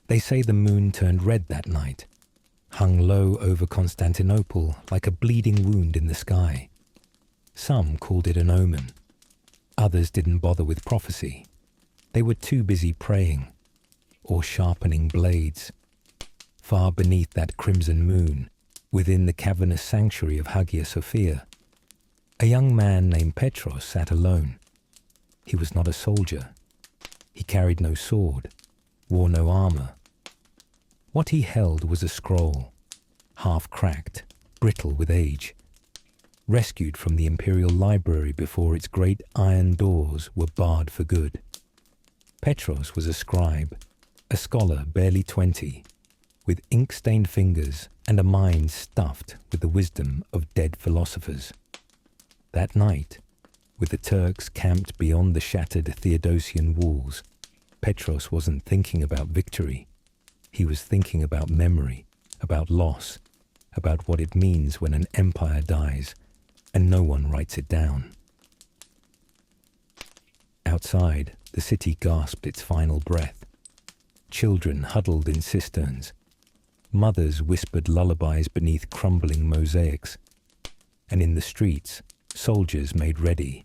They say the moon turned red that night, hung low over Constantinople like a bleeding wound in the sky. Some called it an omen. Others didn't bother with prophecy. They were too busy praying or sharpening blades. Far beneath that crimson moon, within the cavernous sanctuary of Hagia Sophia, a young man named Petros sat alone. He was not a soldier. He carried no sword, wore no armor. What he held was a scroll, half cracked, brittle with age, rescued from the imperial library before its great iron doors were barred for good. Petros was a scribe, a scholar barely 20, with ink-stained fingers and a mind stuffed with the wisdom of dead philosophers. That night, with the Turks camped beyond the shattered Theodosian walls, Petros wasn't thinking about victory. He was thinking about memory, about loss, about what it means when an empire dies and no one writes it down. Outside, the city gasped its final breath. Children huddled in cisterns. Mothers whispered lullabies beneath crumbling mosaics. And in the streets, soldiers made ready,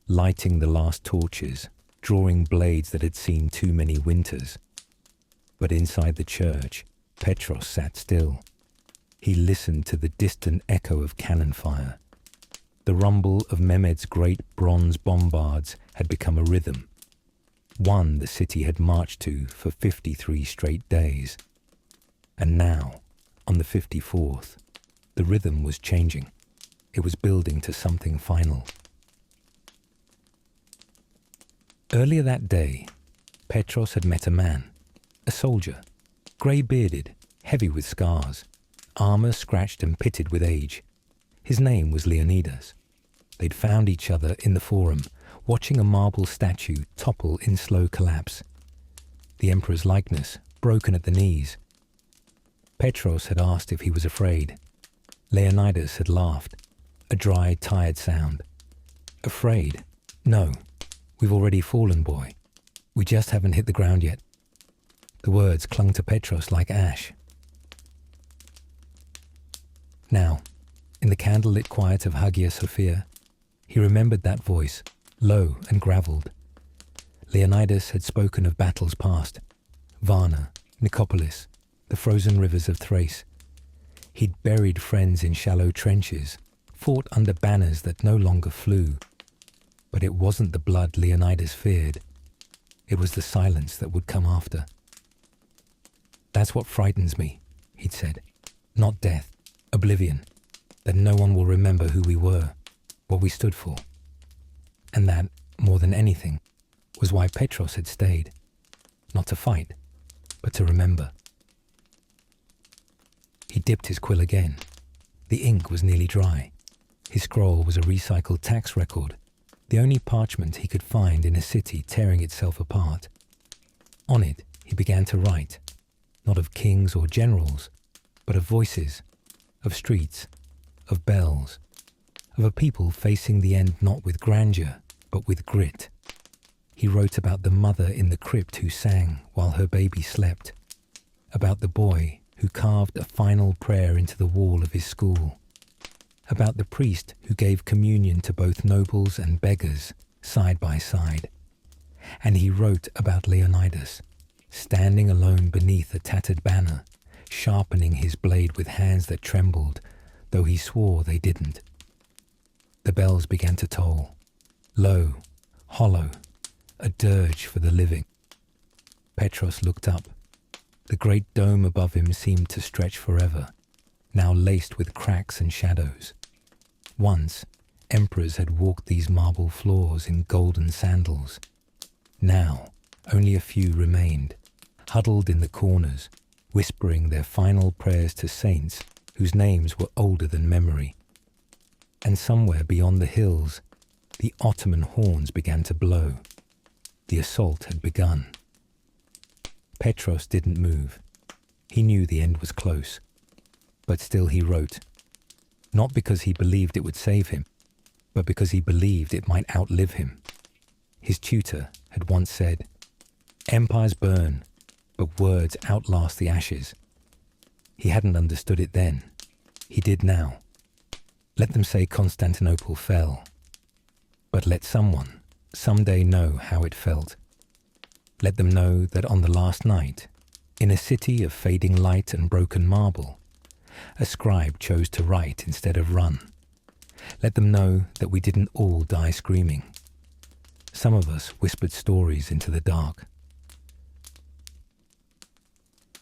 lighting the last torches, drawing blades that had seen too many winters. But inside the church, Petros sat still. He listened to the distant echo of cannon fire. The rumble of Mehmed's great bronze bombards had become a rhythm, one the city had marched to for 53 straight days. And now, on the 54th, the rhythm was changing. It was building to something final. Earlier that day, Petros had met a man, a soldier, grey-bearded, heavy with scars, armour scratched and pitted with age. His name was Leonidas. They'd found each other in the forum, watching a marble statue topple in slow collapse. The emperor's likeness, broken at the knees. Petros had asked if he was afraid. Leonidas had laughed, a dry, tired sound. Afraid? No. We've already fallen, boy. We just haven't hit the ground yet. The words clung to Petros like ash. Now, in the candlelit quiet of Hagia Sophia, he remembered that voice, low and gravelled. Leonidas had spoken of battles past, Varna, Nicopolis, the frozen rivers of Thrace. He'd buried friends in shallow trenches, fought under banners that no longer flew. But it wasn't the blood Leonidas feared. It was the silence that would come after. That's what frightens me, he'd said. Not death, oblivion, that no one will remember who we were, what we stood for. And that, more than anything, was why Petros had stayed. Not to fight, but to remember. He dipped his quill again. The ink was nearly dry. His scroll was a recycled tax record, the only parchment he could find in a city tearing itself apart. On it, he began to write, not of kings or generals, but of voices, of streets, of bells, of a people facing the end not with grandeur, but with grit. He wrote about the mother in the crypt who sang while her baby slept, about the boy who carved a final prayer into the wall of his school, about the priest who gave communion to both nobles and beggars side by side. And he wrote about Leonidas, standing alone beneath a tattered banner, sharpening his blade with hands that trembled, though he swore they didn't. The bells began to toll, low, hollow, a dirge for the living. Petros looked up. The great dome above him seemed to stretch forever, now laced with cracks and shadows. Once, emperors had walked these marble floors in golden sandals. Now, only a few remained, huddled in the corners, whispering their final prayers to saints whose names were older than memory. And somewhere beyond the hills, the Ottoman horns began to blow. The assault had begun. Petros didn't move. He knew the end was close. But still he wrote, not because he believed it would save him, but because he believed it might outlive him. His tutor had once said, "Empires burn, but words outlast the ashes. He hadn't understood it then. He did now. Let them say Constantinople fell. But let someone, someday, know how it felt. Let them know that on the last night, in a city of fading light and broken marble, a scribe chose to write instead of run. Let them know that we didn't all die screaming. Some of us whispered stories into the dark.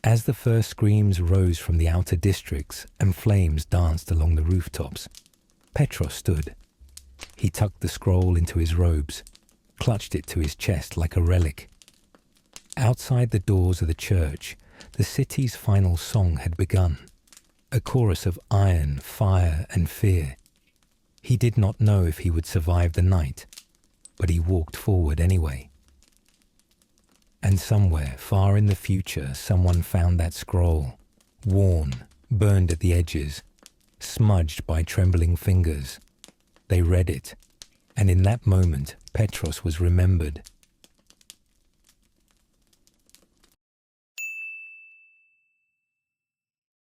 As the first screams rose from the outer districts and flames danced along the rooftops, Petros stood. He tucked the scroll into his robes, clutched it to his chest like a relic. Outside the doors of the church, the city's final song had begun, a chorus of iron, fire, and fear. He did not know if he would survive the night, but he walked forward anyway. And somewhere, far in the future, someone found that scroll, worn, burned at the edges, smudged by trembling fingers. They read it, and in that moment, Petros was remembered.